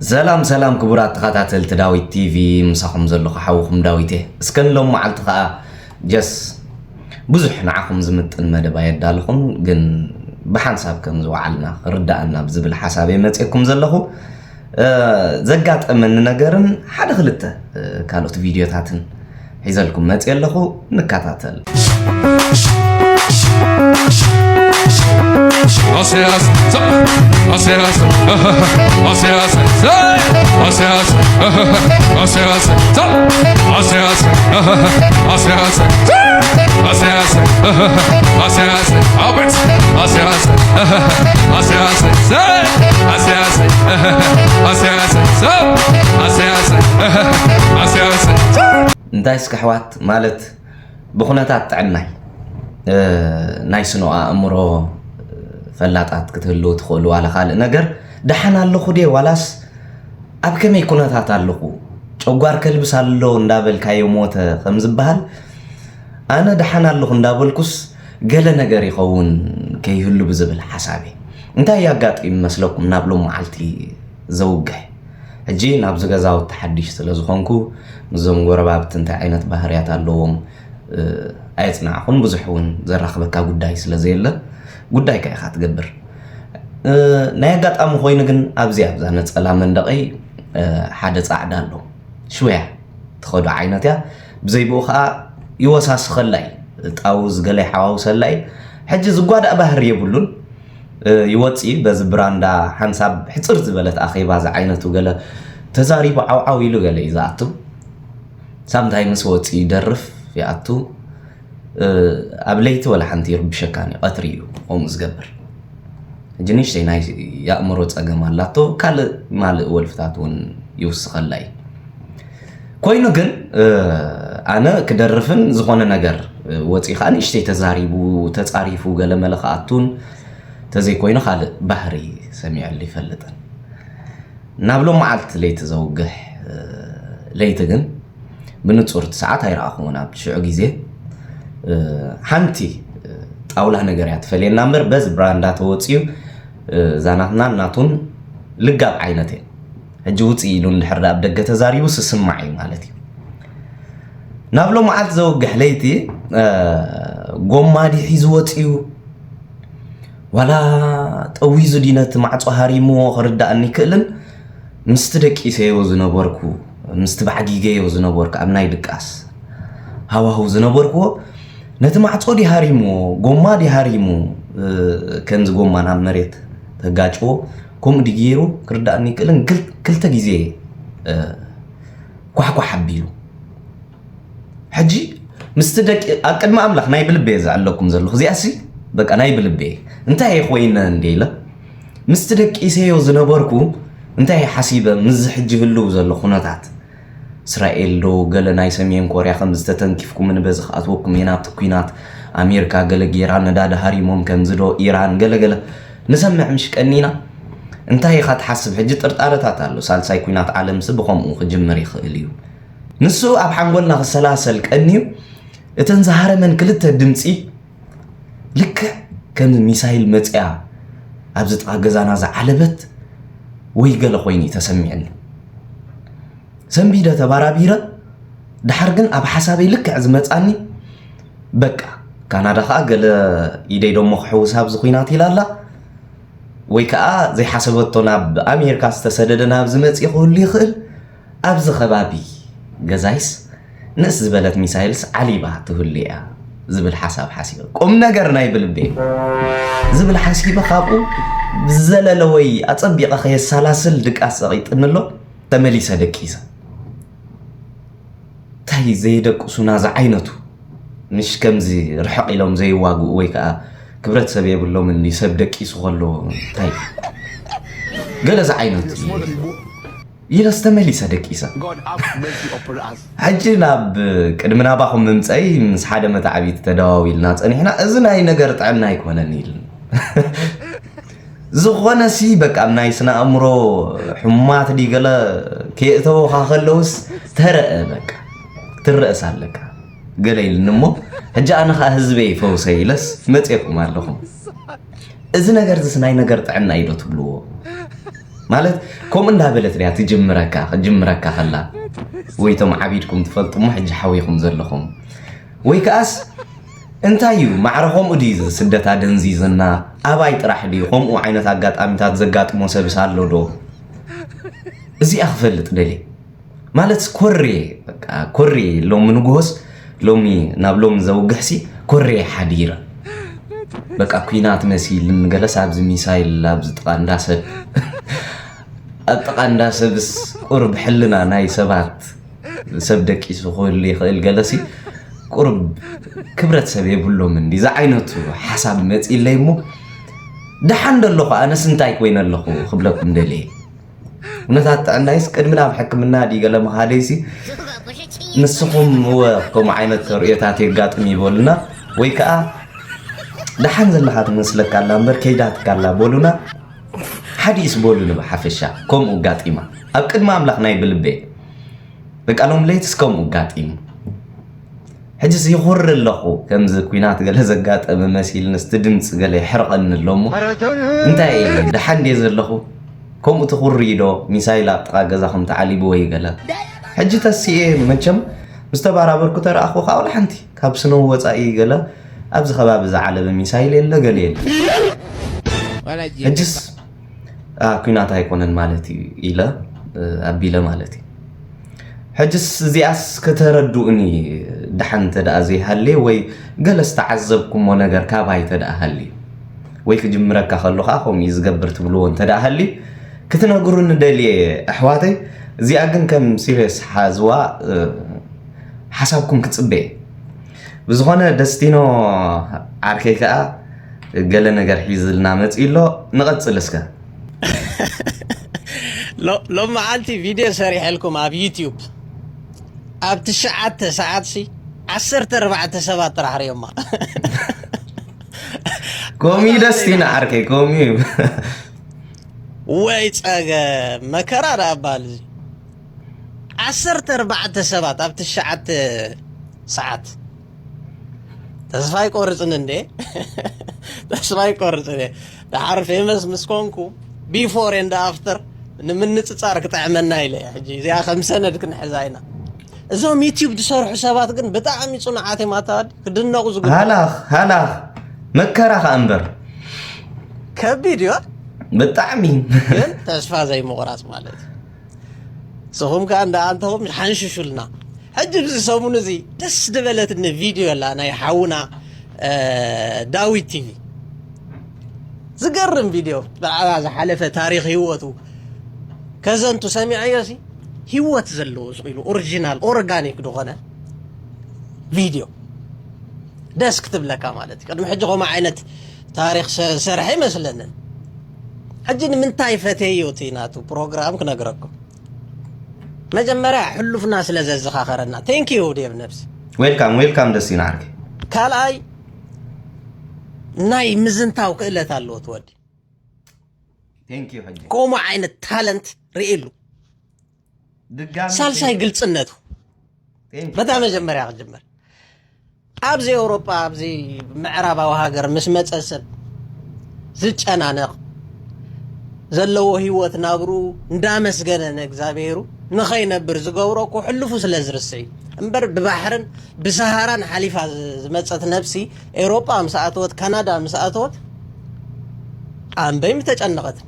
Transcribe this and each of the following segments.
سلام سلام كبرات تخاتل تداوي تي في مساخم زلو حاوخم داويته اسكن لهم معلت خا جس بزح نعاكم زمت المدبا يدالكم جن بحنساب كم زوعلنا ردانا بزبل حسابي متيكم زلخو زقات من نجرن حدا خلته كانت فيديوهاتن حيزلكم متيلخو نكاتاتل Asias, Asias, Asias, Asias, Asias, Asias, Asias, Asias, Asias, Albert, Asias, Asias, Asias, Asias, Asias, Asias. ندايس كحوات مالت بخونتات عناي نايسنو أمره فلاتات كتهلو تخلو على خال نجر دحنا اللخو دي ولاس أبكم يكون تاتالخو أقوار كلبس اللو ندابل كايو موت خمس بهال أنا دحنا اللخو ندابل كوس قال نجر يخون كي يهلو بزبل حسابي انت يا قات مسلوكم نابلو معلتي زوجه هجي نابز غزاو التحديش سلازخونكو نزوم غربابت انت عينت بحريات اللوم ايتنا عخون بزحون زرخبكا قداي سلازيلا قداي كاي خات قبر نايقات ام خوين غن ابزي ابزا نصلا مندقي حدا صعدالو شويه تخدو عينتها بزي بوخا يوساس خلاي طاوز غلي حواوس لاي حجي زغواد بحر يبلون يوصي بز براندا حنساب حصر زبلت اخيبا ز عينتو غله تزاريب عاو يلو غله يزاتو سامتايمس وصي يدرف ياتو أبليت ولا حنتير بشكاني أتريو قوم زجبر جنيش تيناي يا أمروت أجمع لاتو كال مال والفتاتون يوسخ اللاي كوينو جن أنا كدرفن زخون نجر وتي خاني اشتي تزاريبو تتعريفو قال ملخاتون تزي كوينو خال بحري سميع اللي فلتن نابلو معلت ليت زوجه ليت جن من تصورت ساعات هاي راخونا بشعو جيزي حنتي طاوله نغريات فلينا مر بز براندات وصيو زاناتنا ناتون لقاب عينتين هجوتي لون الحرده بدقه تزاريو سسمعي مالتي نابلو معلت زوج حليتي غومادي حيزوتيو ولا طويزو دينت مع صهاريمو خرداني كلن مستدقي سيو زنبركو مستبعديغي زنبرك امناي دقاس هاو زنبركو نتمعصو دي هاريمو غوما دي هاريمو كنز غوما نا مريت تغاچو كوم ديغيرو كرداني كلن كلتا غيزي كحكو حبيلو حجي مستدق اقدم املاح ناي بلبي زعلكم زلخ زياسي بقى ناي بلبي انت هي خوينا انديله مستدق يسيو زنبركو انت هي حسيبه مزحجي هلو زلو خناتات إسرائيل لو قال ناي سمين كوريا خمس تتنكفكم من بزخ أتوكم ينات تكوينات أمريكا قال إيران نداد هاري ممكن زلو إيران قال نسمع مش كأنينا انتهي خات حسب حجة ارتارتات له سالساي كوينات عالم سبخم وخجمر يخيليو نسو أب حنقولنا السلاسل كأنيو اتنزهار من كلتا دمسي لك كان ميسايل متقع أبزت أغزانا زعلبت ويقال خويني تسمعني سنبيدا تبارابيرا دحرجن أب حسابي لك عزمتاني بقى كندا خا قال يدي دم مخحوس هاب زخيناتي لالا ويكا زي حسبتنا بأمريكا استسددنا بزمت يقول لي خل أبز خبابي جزايس ناس زبلت ميسايلس علي بعته اللي زبل حساب حسيبه قم نجرنا يبلبي زبل حسيبه خابو بزللوي أطبيق أخي السلاسل دك أسريت إن له تمليس دكيسة تاي زي دك سناز عينته مش كم زي رحق لهم زي واقو ويكا كبرت سبيه بالله من اللي سبدك يسوغلو تاي قال عينته يلستملي صدق إيسا حجنا بقدمنا باخم ممصاي مس حدا متعبيت تداويل ناس ان احنا ازناي نغرت عنا يكوننيل زغونه سي بقى امناي سنا امرو حمات دي قال كيتو خلوس ترى بقى ترأس عليك قال نمو حجا انا حزبي فوسيلس مصيكم عليكم اذ نغرت سناي نغرت عنا يدو تبلو ማለት كم እንዳበለት ሪያ ትጅምረካ خላ ወይቶም ዓቢድኩም ትፈልጡሙ ሕጂ ሓዊኹም ዘለኹም ወይ ከኣስ እንታዩ ማዕረኹም እዲ ስደታ ደንዚዝና ኣባይ ጥራሕ ዲ ከምኡ ዓይነት አጋጣሚታት ዘጋጥሞ ሰብስ ኣሎ ዶ እዚ ኣኽፈልጥ ደሊ ማለት ኮሬ በቃ ኮሬ ሎሚ ንጉስ ሎሚ ናብ ሎሚ ዘውግሕሲ ኮሬ ሓዲራ በቃ ኩናት መሲል ንገለስ ኣብዚ ሚሳይል ኣብዚ ጥቃ እንዳሰብ ጥቃ እንዳሰብስ ቁርብ ሕልና ናይ ሰባት ሰብ ደቂሱ ክህሉ ይኽእል ገለሲ ቁርብ ክብረት ሰብ የብሎም እንዲ ዛ ዓይነቱ ሓሳብ መፂለይ ሞ ደሓን ደለኹ ኣነስ እንታይ ኮይነ ኣለኹ ክብለኩም ደሊ ነታት ጥዕናይስ ቅድሚ ናብ ሕክምና ዲ ገለ መሃደይሲ ንስኹም ወከም ዓይነት ርእየታት የጋጥም ይበሉና ወይ ከዓ ደሓን ዘለኻ ትመስለካ ኣላ እምበር ከይዳትካላ በሉና ሓዲስ በሉን ብሓፈሻ ከምኡ ጋጢማ ኣብ ቅድሚ ኣምላኽ ናይ ብልቤ በቃ ሎም ለይትስ ከምኡ ጋጢሙ ሕጅስ ይኹር ኣለኹ ከምዚ ኩናት ገለ ዘጋጠመ መሲል ንስቲ ድምፂ ገለ ይሕርቐኒ ኣሎሞ እንታይ ደሓን ደ ዘለኹ ከምኡ ትኹሪዶ ሚሳይል ኣብ ጥቓ ገዛኹም ተዓሊቡ ወይ ገለ ሕጂ ተሲኤ መቸም ምስተባራበርኩ ተረኣኹ ካውላ ሓንቲ ካብ ስነው ወፃኢ ገለ ኣብዚ ከባቢ ዝዓለበ ሚሳይል የለ ገለ የለ ሕጅስ ኩናት ኣይኮነን ማለት እዩ ኢለ ኣቢለ ማለት እዩ ሕጅስ እዚኣስ ከተረድኡኒ ደሓን ተደኣ ዘይሃለ ወይ ገለ ዝተዓዘብኩሞ ነገር ካባይ ተደኣ ሃሊ ወይ ክጅምረካ ከለኻ ከምኡ ዝገብር ትብልዎ እንተደኣ ሃሊ ክትነግሩኒ ደልየ ኣሕዋተይ እዚኣ ግን ከም ሲሪየስ ሓዝዋ ሓሳብኩም ክፅበየ ብዝኾነ ደስቲኖ ዓርከይ ከዓ ገለ ነገር ሒዝልና መፂሎ ንቐፅል እስከ ሎማ ዓልቲ ቪድዮ ሰሪሐ ልኩም ኣብ ዩቲዩብ ኣብ 9 ሰዓት 14 ሰባት ጥራሕ ርዮማ ኮሚ ደስቲና ዓርከይ ኮሚ ወይ ፀገ መከራ ዳባል 14 ሰባት ኣብ 9 ሰዓት ተስፋ ይቆርፅን እንዴ ተስፋ ይቆርፅን ዳሓር ፌመስ ምስኮንኩ ቢፎር ኤንድ ኣፍተር ንምንፅፃር ክጥዕመና ኢለ ሕጂ እዚኣ ከም ሰነድ ክንሕዛይና እዞም ዩቲዩብ ዝሰርሑ ሰባት ግን ብጣዕሚ ፅኑዓት ማታድ ክድነቑ ዝግቡ ሃላኽ መከራ ከእምበር ከቢድ እዩ ብጣዕሚ ግን ተስፋ ዘይምቑራፅ ማለት ስኹም ከዓ እንዳኣንተኹም ሓንሽሹልና ሕጂ ብዚ ሰሙን እዚ ደስ ዝበለትኒ ቪድዮ ኣላ ናይ ሓውና ዳዊት ቲቪ ዝገርም ቪድዮ ብዛዕባ ዝሓለፈ ታሪክ ህይወቱ ከዘንቱ ሰሚዐዮሲ ህይወት ዘለዎ ኢሉ ኦሪጂናል ኦርጋኒክ ዝኾነ ቪድዮ ደስ ክትብለካ ማለት እዩ ቅድሚ ሕጂ ከምኡ ዓይነት ታሪክ ሰርሐ ይመስለንን ሕጂ ንምንታይ ፈተዮ እቲ ናቱ ፕሮግራም ክነግረኩም መጀመርያ ሕሉፍና ስለ ዘዘኻኸረና ቴንኪዩ ዴብ ነብሲ ዌልካም ደስቲና ዓርከይ ካልኣይ ናይ ምዝንታው ክእለት ኣለዎ ትወዲ ከምኡ ዓይነት ታለንት ርኢሉ ሳልሳይ ግልፅነቱ በታ መጀመርያ ክጅመር ኣብዚ ኤውሮጳ ኣብዚ ምዕራባዊ ሃገር ምስ መፀ ሰብ ዝጨናነቕ ዘለዎ ህይወት ናብሩ እንዳመስገነ ንእግዚኣብሔሩ ንኸይነብር ዝገብሮ እኮ ሕልፉ ስለ ዝርስዕ እምበር ብባሕርን ብሰሃራን ሓሊፋ ዝመፀት ነብሲ ኤውሮጳ ምስ ኣተወት ካናዳ ምስ ኣተወት ኣንበይም ተጨነቐት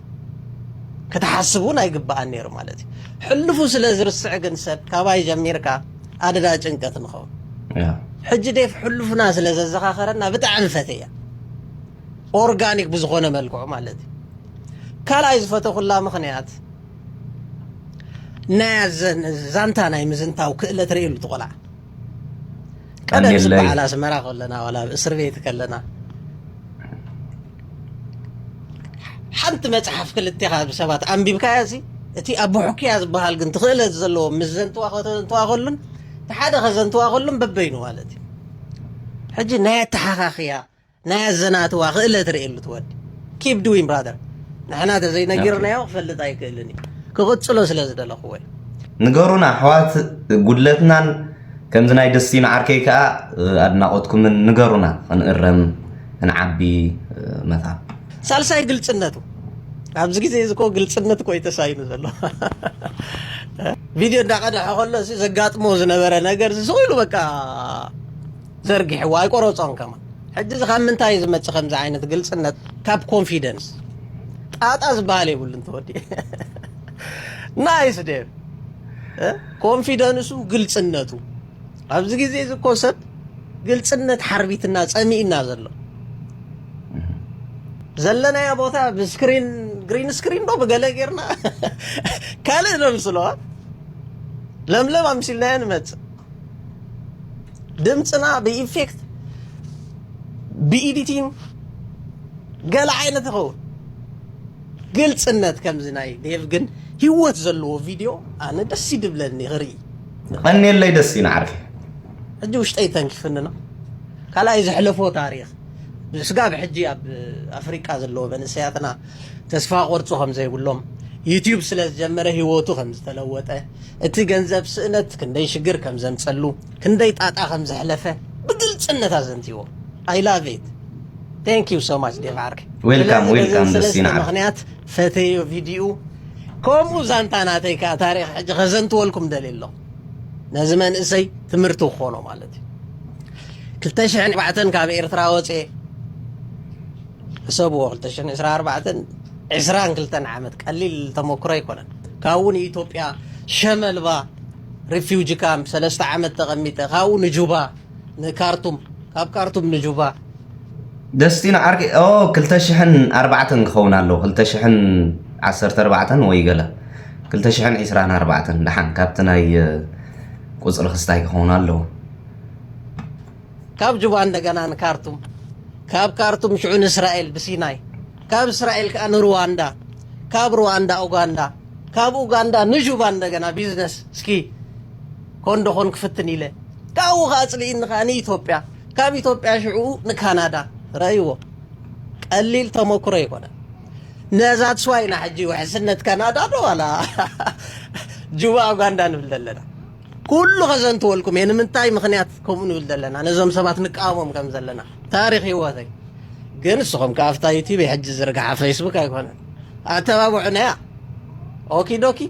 ከተሓስቡን ኣይግባኣን ነይሩ ማለት እዩ ሕልፉ ስለ ዝርስዕ ግን ሰብ ካባይ ጀሚርካ ኣደዳ ጭንቀት ንኸውን ሕጂ ደፍ ሕልፉና ስለ ዘዘኻኸረና ብጣዕሚ ፈተያ ኦርጋኒክ ብዝኾነ መልክዑ ማለት እዩ ካልኣይ ዝፈተኹላ ምኽንያት ናይ ዛንታ ናይ ምዝንታው ክእለት ርኢሉ ትቆልዓ ቀደም ዝበዓል ኣስመራ ከለና ዋላ እስር ቤት ከለና ሓንቲ መፅሓፍ ክልቴኻ ሰባት ኣንቢብካያሲ እቲ ኣቦ ሕክያ ዝበሃል ግን ትኽእለት ዘለዎ ምስ ዘንትዋ ከሉን ሓደ ኸዘንትዋ ከሉን በበይኑ ማለት እዩ ሕጂ ናይ ኣተሓኻኽያ ናይ ኣዘናትዋ ክእለት ርኢሉ ትወዲ ኪፕ ዱዊን ብራደር ንሕና ተዘይነጊርናዮ ክፈልጥ ኣይክእልን እዩ ክቕፅሎ ስለ ዝደለኹ ወይ ንገሩና ኣሕዋት ጉድለትናን ከምዚ ናይ ደስቲና ዓርከይ ከዓ ኣድናቆትኩምን ንገሩና ክንእረም ክንዓቢ መታ ሳልሳይ ግልፅነቱ ኣብዚ ግዜ ዝኮ ግልጽነት ኮይ ተሳይኑ ዘሎ ቪድዮ እንዳቀድሐ ከሎ ዘጋጥሞ ዝነበረ ነገር ዝስኢሉ በቃ ዘርጊሕዋ ኣይቆረፆን ከማ ሕጂ ካብ ምንታይ ዝመጽእ ከምዚ ዓይነት ግልጽነት ካብ ኮንፊደንስ ጣጣ ዝበሃል የብሉን ተወዲ ናይስ ዴቭ ኮንፊደንሱ ግልጽነቱ ኣብዚ ግዜ ዝኮ ሰብ ግልጽነት ሓርቢትና ጸሚእና ዘሎ ዘለና ያ ቦታ በስክሪን ግሪን ስክሪን ነው በገለ ጌርና ካለ ለምስሎ ለምለም አምሲልና እንመጽ ድምጽና በኢፌክት በኤዲቲንግ ገለ አይነት ነው ግልጽነት ከምዝናይ ዴቭ ግን ህይወት ዘሎ ቪዲዮ አነ ደስ ይድብለኒ ግሪ ቀን የለይ ደስ ይናርፍ እጁ ውሽጠይ ተንክፍንና ካላይ ዝሕለፎ ታሪኽ ስጋ ብሕጂ ኣብ ኣፍሪካ ዘለዎ መንእሰያትና ተስፋ ቆርጾ ከም ዘይብሎም ዩቲዩብ ስለ ዝጀመረ ህይወቱ ከም ዝተለወጠ እቲ ገንዘብ ስእነት ክንደይ ሽግር ከም ዘምጸሉ ክንደይ ጣጣ ከም ዘሕለፈ ብግልጽነት ኣዘንቲዎ I love it thank you so much ዴቭ ዓርኬ ዌልካም ደሲና ምክንያት ፈተዮ ቪዲዮ ከምኡ ዛንታናተይ ካ ታሪኽ ሕጂ ከዘንትወልኩም ደልየሎ ነዚ መንእሰይ ትምህርቲ ክኾኖ ማለት እዩ 2004 ካብ ኤርትራ ወፅኤ ሰብዎ 2024 22 ዓመት ቀሊል ተሞክሮ ኣይኮነን ካብውን ኢትዮጵያ ሸመልባ ሪፊውጂ ካምፕ 3 ዓመት ተቐሚጠ ካብኡ ንጁባ ንካርቱም ካብ ካርቱም ንጁባ ደስቲና ዓርቂ 2004 ክኸውን ኣሎ 2014 ወይ ገለ 2024 ድሓን ካብቲ ናይ ቁፅሪ ክስታይ ክኸውን ኣሎ ካብ ጁባ እንደገና ንካርቱም ካብ ካርቱም ሽዑን እስራኤል ብሲናይ ካብ እስራኤል ከ ንሩዋንዳ ካብ ሩዋንዳ ኡጋንዳ ካብ ኡጋንዳ ንጁባ እንደገና ቢዝነስ እስኪ ኮንዶኾን ክፍትን ኢለ ካብኡ ኻጽሊኢን ኻ ንኢትዮጵያ ካብ ኢትዮጵያ ሽዑ ንካናዳ ረይዎ ቀሊል ተሞክሮ ይኮነ ነዛት ስዋይና ሕጂ ውሕስነት ካናዳ ዶ ዋላ ጁባ ኡጋንዳ ንብል ዘለና ኩሉ ከዘንትወልኩም ንምንታይ ምክንያት ከምኡ ንብል ዘለና ነዞም ሰባት ንቃወሞም ከም ዘለና ታሪኽ ህይወተይ ግን ንስኹም ካፍታ ዩቲዩብ ሕጂ ዝርግሓ ፌስቡክ ኣይኮነን ኣተባብዑናያ ኦኪ ዶኪ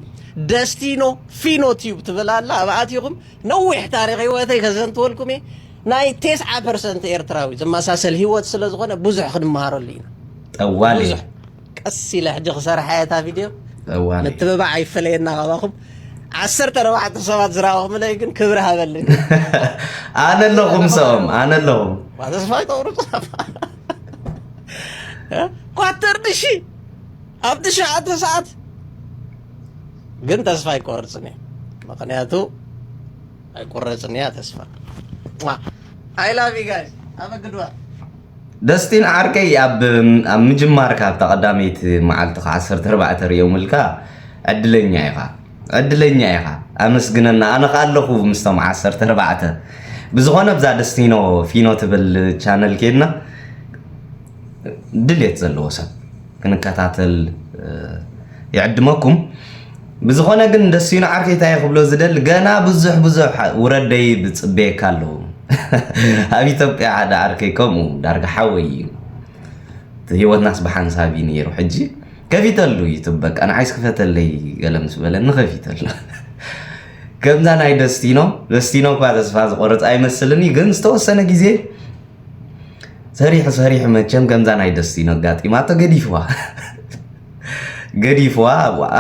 ደስቲኖ ፊኖ ቲዩብ ትብል ኣላ ኣብኣትኹም ነዊሕ ታሪኽ ህይወተይ ከዘንትወልኩም እየ ናይ 9% ኤርትራዊ ዝመሳሰል ህይወት ስለ ዝኾነ ብዙሕ ክንመሃረሉ ኢና ጠዋሊ ቀስ ኢለ ሕጂ ክሰርሐ እታ ቪድዮ ምትብባዕ ኣይፈለየና ካባኹም 14 ሰባት ዝረኣኹም ለይ ግን ክብሪ ሃበልኒ ኣነ ኣለኹም ሰኦም ኣነ ኣለኹም ተስፋይ ተውርፁ ኳተር ድሺ ኣብ 9 ሰዓት ግን ተስፋ ኣይቆርፅን እየ ምክንያቱ ኣይቆረፅን እያ ተስፋ I love you guys have a good one ደስቲን ዓርቀይ ኣብ ምጅማር ካብ ተቐዳሚት መዓልቲ 14 ርየሙልካ ዕድለኛ ኢኻ ኣመስግነና ኣነ ካለኹ ምስቶም 14 ብዝኾነ ብዛ ደስቲኖ ፊኖ ትብል ቻነል ኬድና ድልየት ዘለዎ ሰብ ክንከታተል ይዕድመኩም ብዝኾነ ግን ደስቲኖ ዓርቀይ ታይ ክብሎ ዝደል ገና ብዙሕ ውረደይ ብፅቤካ ኣለዉ ኣብ ኢትዮጵያ ሓደ ዓርቀይ ከምኡ ዳርጋ ሓወይ እዩ ህይወትናስ ብሓንሳብ እዩ ነይሩ ሕጂ ከፊተሉ ዩቱብ በቃ ንዓይስ ክፈተለይ ገለ ምስ በለኒ ከፊተሉ ከምዛ ናይ ደስቲኖ እኳ ተስፋ ዝቆርፅ ኣይመስልኒ ግን ዝተወሰነ ግዜ ሰሪሑ መቸም ከምዛ ናይ ደስቲኖ ጋጢማቶ ገዲፍዋ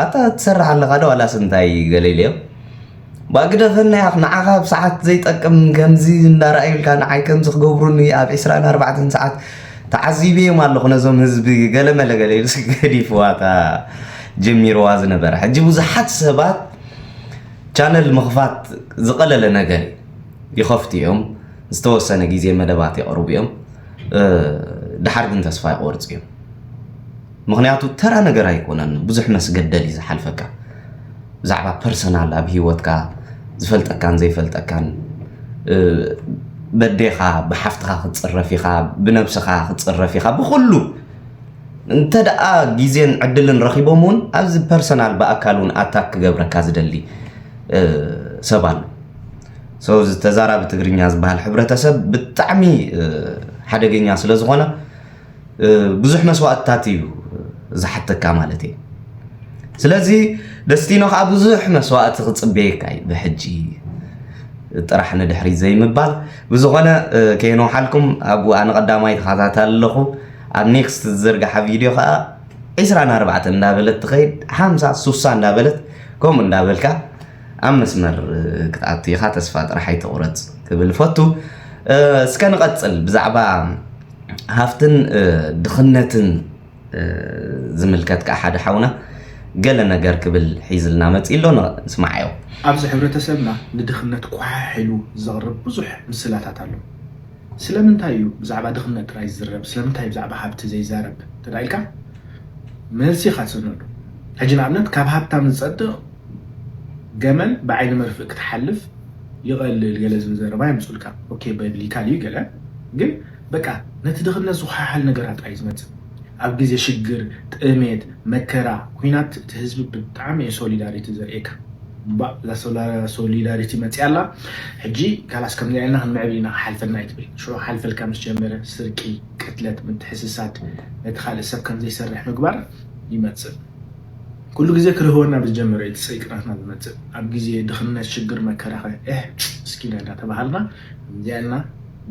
ኣታ ትሰርሕ ኣለኻ ዶ ዋላ ስንታይ ገለልዮ ባግደፈና ያኽ ንዓኻ ብሰዓት ዘይጠቅም ከምዚ እንዳረኣዩልካ ንዓይ ከምዚ ክገብሩኒ ኣብ 24 ሰዓት ተዓዚበዮም ኣለኹ ነዞም ህዝቢ ገለመለ ገዲፍዋታ ጀሚርዋ ዝነበረ ሕጂ ብዙሓት ሰባት ቻነል ምኽፋት ዝቐለለ ነገር ይኸፍቱ እዮም ዝተወሰነ ግዜ መደባት የቕርቡ እዮም ድሓር ግን ተስፋ ይቆርፁ እዮም ምክንያቱ ተራ ነገር ኣይኮነን ብዙሕ መስገደል እዩ ዝሓልፈካ ብዛዕባ ፐርሰናል ኣብ ሂወትካ ዝፈልጠካን ዘይፈልጠካን በዴኻ ብሓፍትኻ ክትፅረፍ ኢኻ ብነብስኻ ክትፅረፍ ኢኻ ብኩሉ እንተ ደኣ ግዜን ዕድልን ረኺቦም እውን ኣብዚ ፐርሰናል ብኣካል እውን ኣታክ ክገብረካ ዝደሊ ሰብ ኣሎ ሰው ተዛራቢ ትግርኛ ዝበሃል ሕብረተሰብ ብጣዕሚ ሓደገኛ ስለ ዝኾነ ብዙሕ መስዋዕትታት እዩ ዝሓተካ ማለት እዩ ስለዚ ደስቲኖ ከዓ ብዙሕ መስዋዕቲ ክፅበየካ እዩ ብሕጂ ጥራሕ ንድሕሪ ዘይምባል ብዝኾነ ከይኖ ሓልኩም ኣብኡ ኣነ ቀዳማይ ተኸታተል ኣለኹ ኣብ ኔክስት ዝዝርጋሓ ቪድዮ ከዓ 24 እንዳበለት ትኸይድ 50 60 እንዳበለት ከምኡ እንዳበልካ ኣብ መስመር ክትኣቱ ኢኻ ተስፋ ጥራሕ ኣይትቑረፅ ክብል ፈቱ እስከ ንቐፅል ብዛዕባ ሃፍትን ድኽነትን ዝምልከት ከዓ ሓደ ሓውና ገለ ነገር ክብል ሒዝልና መፅኢ ኣሎ ንስማዓዮ ኣብዚ ሕብረተሰብና ንድኽነት ኳሒሉ ዘቕርብ ብዙሕ ምስላታት ኣሎ ስለምንታይ እዩ ብዛዕባ ድኽነት ጥራይ ዝዝረብ ስለምንታይ ብዛዕባ ሃብቲ ዘይዛረብ ተዳኢልካ መልሲ ኢኻ ትሰነዱ ሕጂ ንኣብነት ካብ ሃብታም ዝፀድቕ ገመል ብዓይኒ መርፍእ ክትሓልፍ ይቐልል ገለ ዝብል ዘረባ የምፅልካ ኦኬ ባይብሊካል እዩ ገለ ግን በቃ ነቲ ድኽነት ዝኳሓል ነገራት ጥራይ ዝመፅእ ኣብ ግዜ ሽግር ጥሜት መከራ ኩናት እቲ ህዝቢ ብጣዕሚ ሶሊዳሪቲ ዘርእየካ ሶሊዳሪቲ መፅያላ ሕጂ ካላስ ከም ዘለና ክንምዕብልና ሓልፈልና ይትብል ሽሮ ሓልፈልካ ምስ ጀመረ ስርቂ ቅትለት ምትሕስሳት ነቲ ካልእ ሰብ ከም ዘይሰርሕ ምግባር ይመፅእ ኩሉ ግዜ ክርህወና ብዝጀመረ እቲ ሰይቅናትና ዝመፅእ ኣብ ግዜ ድኽነት ሽግር መከራ እስኪና እናተባሃልና እዚኣና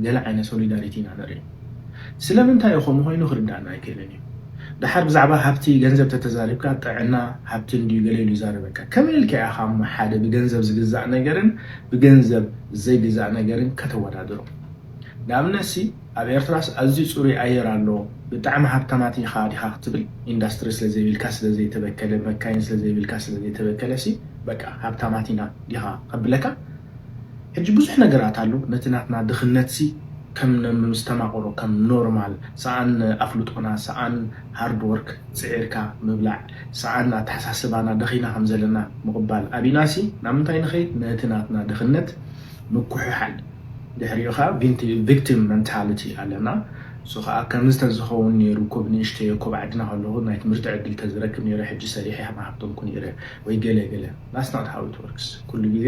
ገለ ዓይነት ሶሊዳሪቲ ኢና ንርኢ ስለምንታይ ከምኡ ኮይኑ ክርዳእና ኣይክእልን እዩ ድሓር ብዛዕባ ሃብቲ ገንዘብ ተተዛሪብካ ጥዕና ሃብቲ እንድዩ ገለ ኢሉ ይዛረበካ ከመይ ኢልካ ኢኻ ሓደ ብገንዘብ ዝግዛእ ነገርን ብገንዘብ ዘይግዛእ ነገርን ከተወዳድሮ ንኣብነት ኣብ ኤርትራስ ኣዝዩ ፅሩይ ኣየር ኣሎ ብጣዕሚ ሃብታማት ኢኻ ዲኻ ክትብል ኢንዳስትሪ ስለዘይብልካ ስለዘይተበከለ መካይን ስለዘይብልካ ስለዘይተበከለ በቃ ሃብታማት ኢና ዲኻ ከብለካ ሕጂ ብዙሕ ነገራት ኣሎ ነቲ ናትና ድኽነት ከም ምስተማቆሮ ከም ኖርማል ሰኣን ኣፍሉጦና ሰኣን ሃርድ ወርክ ፅዒርካ ምብላዕ ሰኣን ኣተሓሳስባና ደኺና ከም ዘለና ምቕባል ኣቢናሲ ናብ ምንታይ ንኸይድ ነቲ ናትና ድኽነት ምኩሕሓል ድሕሪኡ ከዓ ቪክቲም ሜንታሊቲ ኣለና እሱ ከዓ ከም ዝተዝኸውን ነይሩ ኮብ ንእሽተዮ ኮብ ዓድና ከለኹ ናይ ትምህርቲ ዕድል ተዝረክብ ነይረ ሕጂ ሰሪሐ ሃብቶም ኩን ነይረ ወይ ገለ ገለ ዳስ ናት ሃው ኢት ወርክስ ኩሉ ግዜ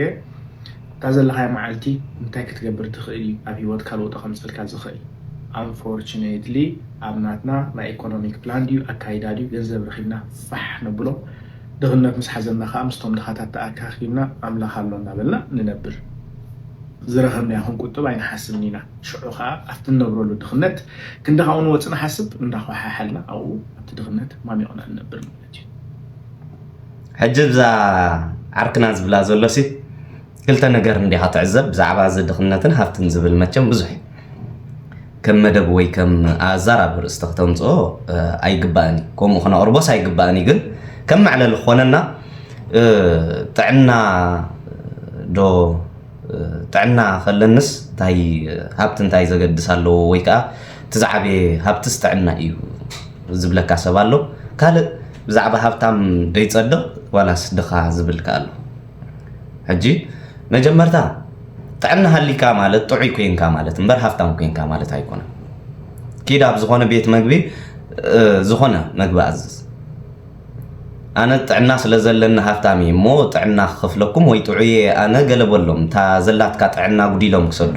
ታዘለኻዮ መዓልቲ እንታይ ክትገብር ትኽእል እዩ ኣብ ሂወት ካልኦት ከምፅልካ ዝኽእል አንፎርቹኔትሊ ኣብ ናትና ናይ ኢኮኖሚክ ፕላን ድዩ ኣካይዳ ድዩ ገንዘብ ረኺብና ፋሕ ነብሎ ድኽነት ምስ ሓዘና ከዓ ምስቶም ድኻታት ተኣካኺብና ኣምላኽ ኣሎ እናበልና ንነብር ዝረኸብና ይኹን ቁጥብ ኣይንሓስብን ኢና ሽዑ ከዓ ኣብቲ ንነብረሉ ድኽነት ክንደኻኡ ንወፅእ ንሓስብ እንዳኳሓሓልና ኣብኡ ኣብቲ ድኽነት ማሚቑና ንነብር ማለት እዩ ሕጂ ብዛ ዓርክና ዝብላ ዘሎ ክልተ ነገር እንዲኻ ትዕዘብ ብዛዕባ ዝድኽነትን ሃብትን ዝብል መቸም ብዙሕ ከም መደብ ወይ ከም ኣዛራብ ርእስቲ ክተምፅኦ ኣይግባእኒ ከምኡ ክነቕርቦስ ኣይግባእኒ ግን ከም ማዕለል ክኾነና ጥዕና ዶ ጥዕና ከለንስ እንታይ ሃብቲ እንታይ ዘገድስ ኣለዎ ወይ ከዓ ትዛዕበየ ሃብትስ ጥዕና እዩ ዝብለካ ሰብ ኣሎ ካልእ ብዛዕባ ሃብታም ደይፀድቕ ዋላስ ድኻ ዝብልካ ኣሎ ሕጂ መጀመርታ ጥዕና ሃሊካ ማለት ጥዑይ ኮንካ ማለት እምበር ሃብታም ኮንካ ማለት ኣይኮነን ኪድ ኣብ ዝኾነ ቤት መግቢ ዝኾነ መግቢ ኣዝዝ ኣነ ጥዕና ስለ ዘለና ሃብታም እየ እሞ ጥዕና ክኽፍለኩም ወይ ጥዑየ ኣነ ገለበሎም እታ ዘላትካ ጥዕና ጉዲሎም ክሰዱ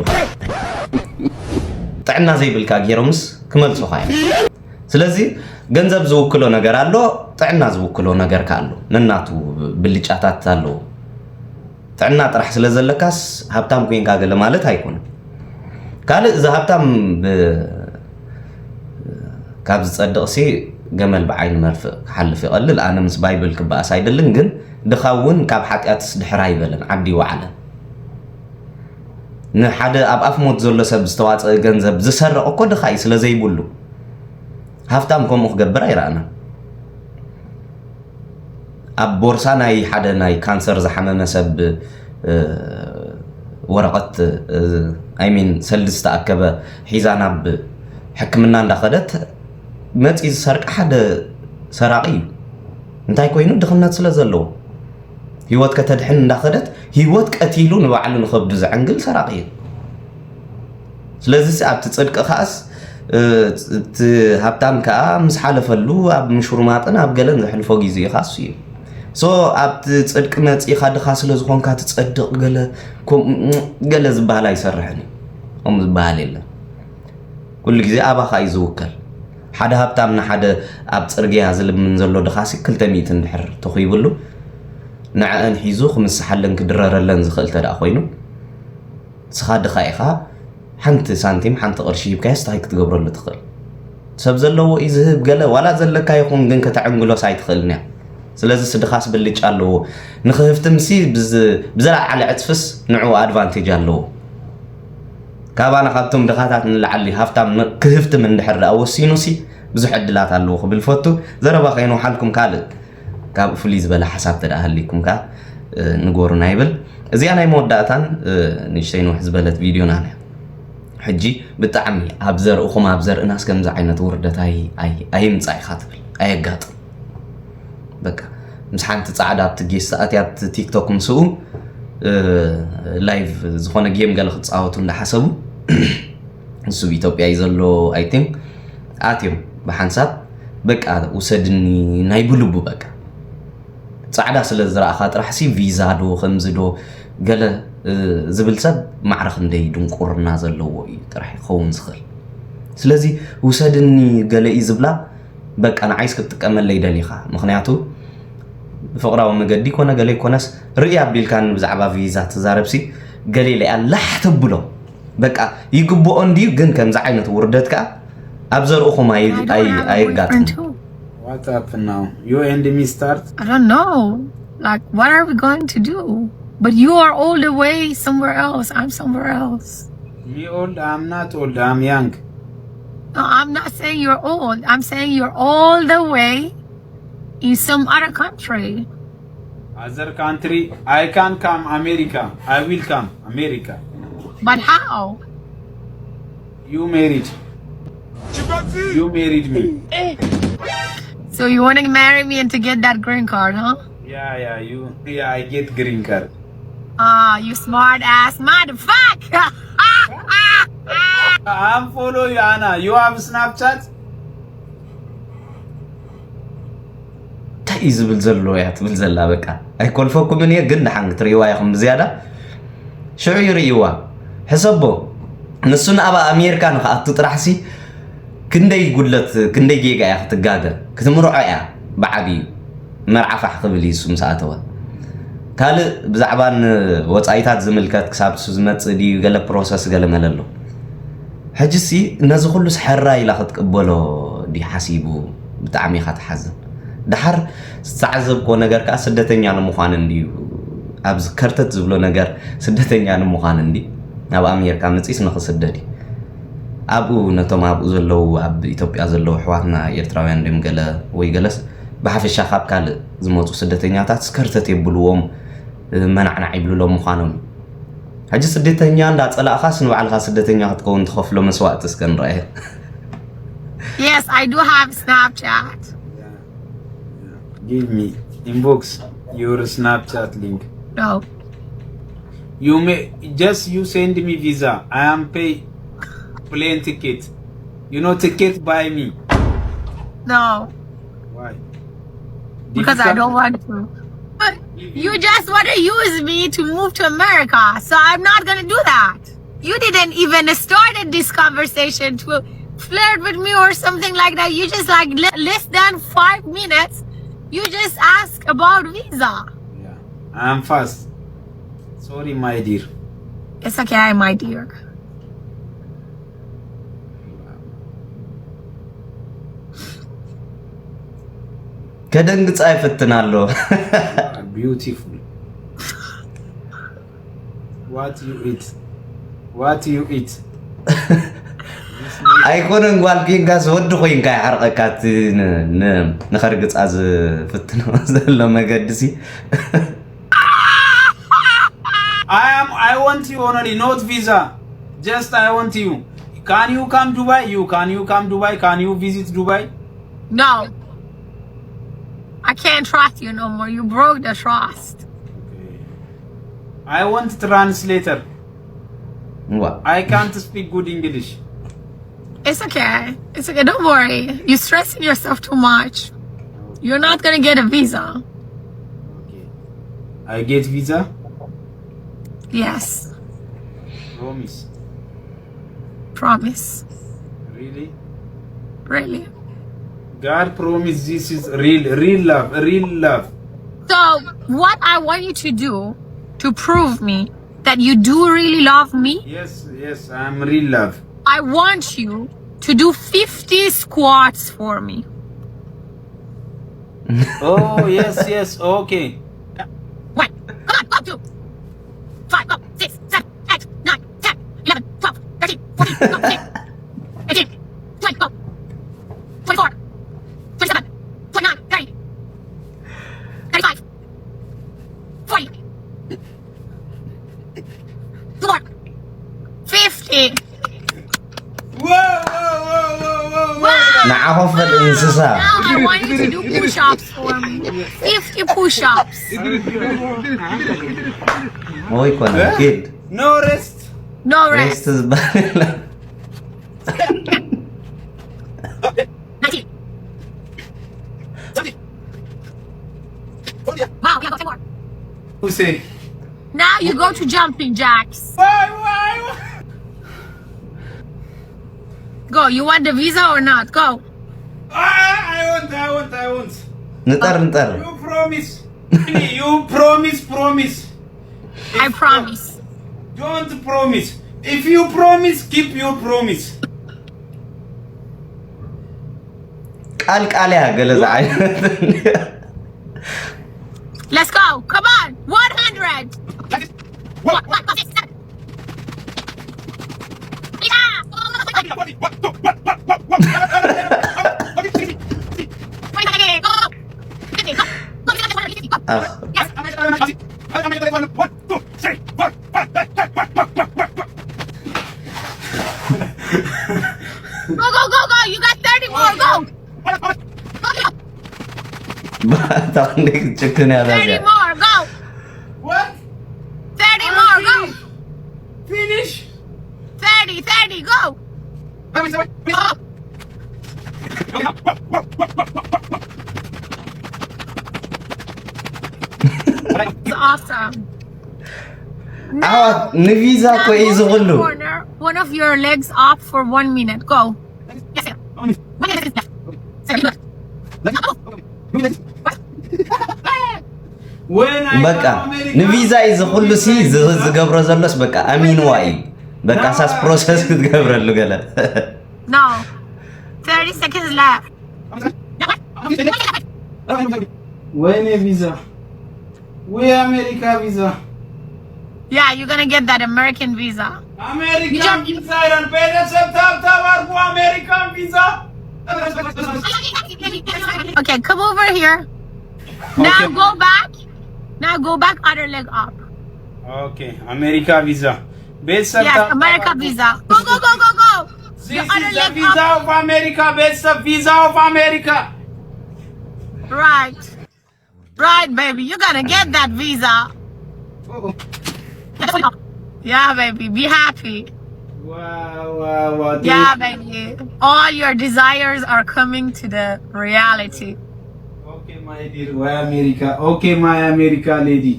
ጥዕና ዘይብልካ ገይሮምስ ክመልሱኻ እዮም ስለዚ ገንዘብ ዝውክሎ ነገር ኣሎ ጥዕና ዝውክሎ ነገር ካሎ ነናቱ ብልጫታት ኣለዎ ጥዕና ጥራሕ ስለ ዘለካስ ሃብታም ኮንካ ገለ ማለት ኣይኮነን ካልእ እዚ ሃብታም ካብ ዝፀድቕ ገመል ብዓይኒ መርፍእ ክሓልፍ ይቐልል ኣነ ምስ ባይብል ክበኣስ ኣይደልን ግን ድኻ እውን ካብ ሓጢኣትስ ድሕራ ይበለን ዓዲ ይወዓለን ንሓደ ኣብ ኣፍ ሞት ዘሎ ሰብ ዝተዋፅአ ገንዘብ ዝሰርቕ እኮ ድኻ እዩ ስለዘይብሉ ሃብታም ከምኡ ክገብር ኣይረኣና ኣብ ቦርሳ ናይ ሓደ ናይ ካንሰር ዝሓመመ ሰብ ወረቐት ኣይሚን ሰልዲ ዝተኣከበ ሒዛ ናብ ሕክምና እንዳኸደት መፂ ዝሰርቂ ሓደ ሰራቂ እዩ እንታይ ኮይኑ ድኽነት ስለ ዘለዎ ሂወት ከተድሕን እንዳኸደት ሂወት ቀቲሉ ንባዕሉ ንኸብዱ ዘዕንግል ሰራቂ እዩ ስለዚ ኣብቲ ፅድቂ ከኣስ እቲ ሃብታም ከዓ ምስ ሓለፈሉ ኣብ ምሽሩማጥን ኣብ ገለን ዘሕልፎ ግዜ ኢኻሱ እዩ ሶ ኣብቲ ፅድቂ መፂኻ ድኻ ስለ ዝኾንካ ትፀድቕ ገለ ዝበሃል ኣይሰርሕን እዩ ከምኡ ዝበሃል የለን ኩሉ ግዜ ኣባኻ እዩ ዝውከል ሓደ ሃብታም ንሓደ ኣብ ፅርግያ ዝልምን ዘሎ ድኻሲ 200 እንድሕር ተኺብሉ ንዓአን ሒዙ ክምስሓለን ክድረረለን ዝኽእል ተዳ ኮይኑ ስኻ ድኻ ኢኻ ሓንቲ ሳንቲም ሓንቲ ቅርሺ ሂብካስ ታይ ክትገብረሉ ትኽእል ሰብ ዘለዎ እዩ ዝህብ ገለ ዋላ ዘለካ ይኹን ግን ከተዕንግሎ ሳይትኽእልኒ ስለዚ ስድኻስ ብልጭ ኣለዎ ንኽህፍትምሲ ብዘላዓለ ዕፅፍስ ንዑ ኣድቫንቴጅ ኣለዎ ካባና ካብቶም ድኻታት ንላዓሊ ሃፍታም ክህፍትም እንድሕር ወሲኑሲ ብዙሕ ዕድላት ኣለዎ ክብል ፈቱ ዘረባ ኸይኑ ሓልኩም ካልእ ካብ ፍሉይ ዝበለ ሓሳብ ተዳህሊኩም ካ ንጎሩና ይብል እዚኣ ናይ መወዳእታን ንእሽተይ ንውሕ ዝበለት ቪድዮና ነያ ሕጂ ብጣዕሚ ኣብ ዘርእኹም ኣብ ዘርእናስ ከምዚ ዓይነት ውርደት ኣይምፃእ ኢኻ ትብል ኣየጋጥም በቃ ምስ ሓንቲ ፃዕዳ ኣብቲ ጌስ ሰዓት ኣብቲ ቲክቶክ ምስኡ ላይቭ ዝኾነ ጌም ገለ ክፃወቱ እንዳሓሰቡ እሱ ኢትዮጵያ እዩ ዘሎ ኣይ ቲንክ ኣትዮም ብሓንሳብ በቃ ውሰድኒ ናይ ብልቡ በቃ ፃዕዳ ስለ ዝረኣኻ ጥራሕሲ ቪዛ ዶ ከምዚ ዶ ገለ ዝብል ሰብ ማዕረኽ እንደይ ድንቁርና ዘለዎ እዩ ጥራሕ ይኸውን ዝኽእል ስለዚ ውሰድኒ ገለ እዩ ዝብላ በቃ ንዓይስ ክትጥቀመለይ ደሊኻ ምክንያቱ ፍቕራዊ መገዲ ኮነ ገለ ይኮነስ ርእያ ኣቢልካን ብዛዕባ ቪዛ ትዛረብሲ ገሌለ እያ ላሕ ተብሎ በቃ ይግብኦ እንድዩ ግን ከምዚ ዓይነት ውርደት ከዓ ኣብ ዘርእኹም ኣይጋጥም What happened now? You and me start? I don't know. Like, what are we going to do? But you are all the way somewhere else. I'm somewhere else. Me old? I'm not old. I'm young. No, I'm not saying you're old. I'm saying you're all the way in some other country. Other country? I can come America. I will come America. But how? You married. You married me. So you want to marry me and to get that green card, huh? Yeah, I get green card. You smart ass motherfucker. I'm follow you, Anna. You have Snapchat? ታይ ዝብል ዘሎ እያ ትብል ዘላ በቃ ኣይኮልፈኩምን እየ ግን ድሓን ትርእይዋ ኢኹም ብዝያዳ ሽዑ ይርእይዋ ሕሰቦ ንሱ ንኣባ ኣሜሪካ ንኽኣቱ ጥራሕሲ ክንደይ ጉድለት ክንደይ ጌጋ እያ ክትጋገር ክትምርዖ እያ ብዓብዩ መርዓፋሕ ክብል እዩ እሱ ምስኣተወ ካልእ ብዛዕባን ወፃኢታት ዝምልከት ክሳብ እሱ ዝመፅእ ድዩ ገለ ፕሮሰስ ገለ መለሎ ሕጂሲ ነዚ ኩሉ ስሕራ ኢላ ክትቅበሎ ዲ ሓሲቡ ብጣዕሚ ኢኻ ትሓዝን ድሓር ዝተዓዘብኮ ነገር ከዓ ስደተኛ ንምዃን እንድዩ ኣብዚ ከርተት ዝብሎ ነገር ስደተኛ ንምዃን እንዲ ናብ ኣሜሪካ መፂስ ንኽስደድ እዩ ኣብኡ ነቶም ኣብኡ ዘለው ኣብ ኢትዮጵያ ዘለው ኣሕዋትና ኤርትራውያን ድም ገለ ወይ ገለስ ብሓፈሻ ካብ ካልእ ዝመፁ ስደተኛታት ስከርተት የብልዎም መናዕናዕ ይብልሎም ምዃኖም ሕጂ ስደተኛ እንዳፀላእኻስ ንባዕልኻ ስደተኛ ክትከውን ትኸፍሎ መስዋዕቲ እስከ ንረአየ Yes, I do have Snapchat. Give me inbox your Snapchat link. No. You send me visa. I am pay plane ticket. You know ticket by me. No. Why? Because I don't want to. But you just want to use me to move to America. So I'm not going to do that. You didn't even started this conversation to flirt with me or something like that. You just like less than 5 minutes. You just ask about visa. Yeah. I'm fast. Sorry, my dear. It's okay, my dear. ከደንግጽ አይፈትናለሁ Beautiful. What you eat? What you eat? ኣይኮነን ጓልኪን ጋስ ወዲ ኮይንካ ይሓርቀካት ንኸርግፅ ኣዝ ፍትኖ ዘሎ መገድሲ I want you only, not visa. Just I want you. Can you come Dubai? Can you come Dubai? Can you visit Dubai? No. I can't trust you no more. You broke the trust. Okay. I want translator. What? I can't speak good English. It's okay. It's okay. Don't worry. You're stressing yourself too much. You're not gonna get a visa. Okay. I get visa? Yes. Promise. Promise. Really? Really. God promise this is real love. So what I want you to do to prove me that you do really love me, Yes, I'm real love. I want you to do 50 squats for me. Oh, yes, okay. 1, come on, go 2, 5, go 6, 7, 8, 9, 10, 11, 12, 13, 14, go 15, 18, 20, go 24, 27, 29, 30, 35, 40, 2 more, 50. Whoa. نعرف الانسسا. Now I want you to do push-ups for me. 50 push-ups. هو يكون أكيد. No rest. No rest. ريست زبالة. 19. Wow, yeah, go 10 more. Who say? Now you go to jumping jacks. Why? Go. You want the visa or not? Go. I want. نطر. You promise. I promise. Don't promise. If you promise, keep your promise. ቃል يا جلز عين. Let's go. Come on. 100. 1, 5, 6, 7. أخ. Go. You got 30 more. Go. تعال تشكلني هذا 30 more. Go. What? 30 more. Go. Finish. 30. Go. It's awesome. عوض نفيزا Now كويس go to the غلو. corner, one of your legs up for 1 minute. Go. Yes, sir. 1 minute left. 7 minutes. When I በቃ come America, ንቪዛ ይዘ ኩሉ ሲ ዝገብሮ ዘሎስ በቃ አሚን ዋይ በቃ ሳስ ፕሮሰስ ክትገብረሉ ገለ No. 30 seconds left. when a visa? We America visa. Yeah, you're gonna get that American visa. American visa and pay the September American visa. Okay, come over here. Now Okay. go back. Now go back, other leg up. Okay, America visa. Best Yes, America visa. Go. This The other is the leg visa up. of America. Best visa of America. Right, baby. You're gonna get that visa. Yeah, baby. Be happy. Wow. Yeah, baby. All your desires are coming to the reality. Okay, my dear. Why America? Okay, my America lady.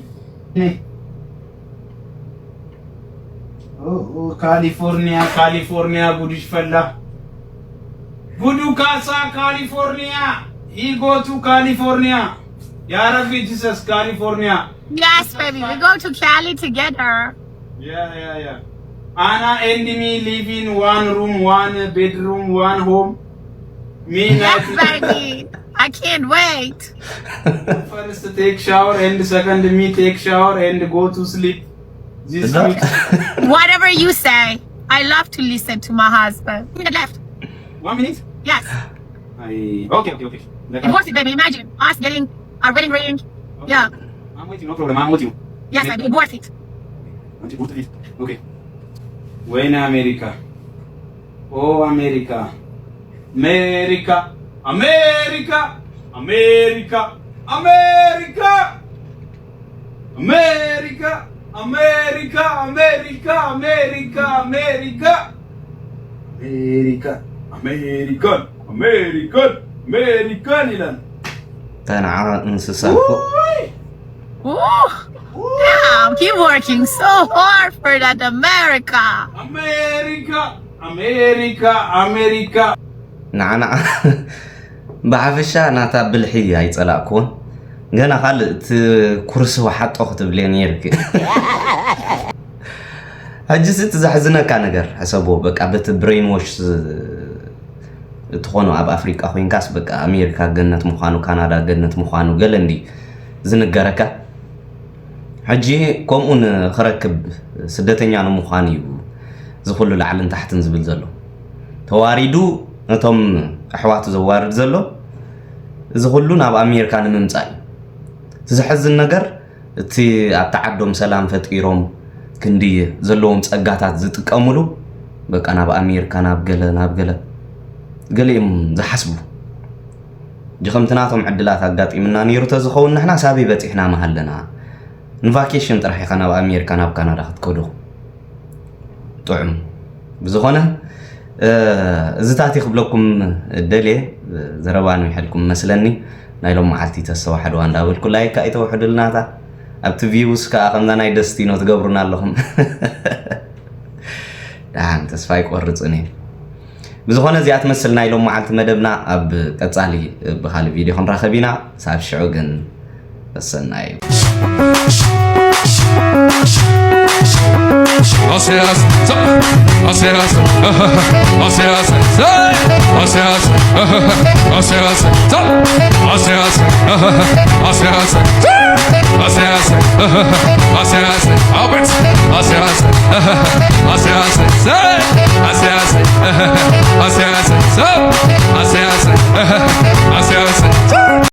Oh, California, Budish fella. Budu Casa, California. He go to California. Ya Rabbi Jesus, California. Yes, baby. We go to Cali together. Yeah. Anna and me live in one room, one bedroom, one home. Me Yes, not baby. I can't wait. first take shower and second me take shower and go to sleep. This week. Whatever you say. I love to listen to my husband. Minute left. 1 minute? Yes. Okay. Divorce it, baby. Imagine us getting our wedding ring. Yeah. I'm with you, no problem. I'm with you. Yes, baby. Divorce it. Okay. When America? Oh, America. American ይላል። ተናዓራ እንስሳ Damn, keep working so hard for that America. America. ንዓና بعفشة أنا تبلحي هاي تلاقون جانا خال كرس وحط أخت بلينيرك هجست زحزنا كنجر حسبه بك أبت برين وش تخونو أب أفريقيا خوين كاس بك أمريكا جنة مخانو كندا جنة مخانو قلندي زنجركا حجي كم خركب سدتني أنا مخاني زخلو لعلن تحت نزبل زلو تواردو نتم أحوات زوارد زلو زخلون أب أمريكا نمنصاي تزحزن نجر تي التعدم سلام فتيروم كندي زلوم صقاتات زتقملو بك أنا بأمريكا نابغلا قليم زحسبو جخمتناتهم عدلات أقاطيمنا نيرو تزخون نحنا سابي بتيحنا محلنا نفاكيشن طرح يخنا بأمريكا ناب كندا خدكودو طعم بزخونه زتاتي خبلكم الدلي زربانو يحلكم مسلني نايلوم معلتي تسوا حد وان داول كل لايك اي توحد لنا تا ابت فيوس كا خمنا ناي دستينو تغبرنا لهم دان تسفاي قرصني بزخونه زيات مسل نايلوم معلت مدبنا اب قصالي بخالي فيديو خنراخبينا صاب شعوغن بسناي Asias, Asias, Asias, Asias, Asias, Asias, Asias, Asias, Asias, Albert, Asias, Asias, Asias, Asias, Asias,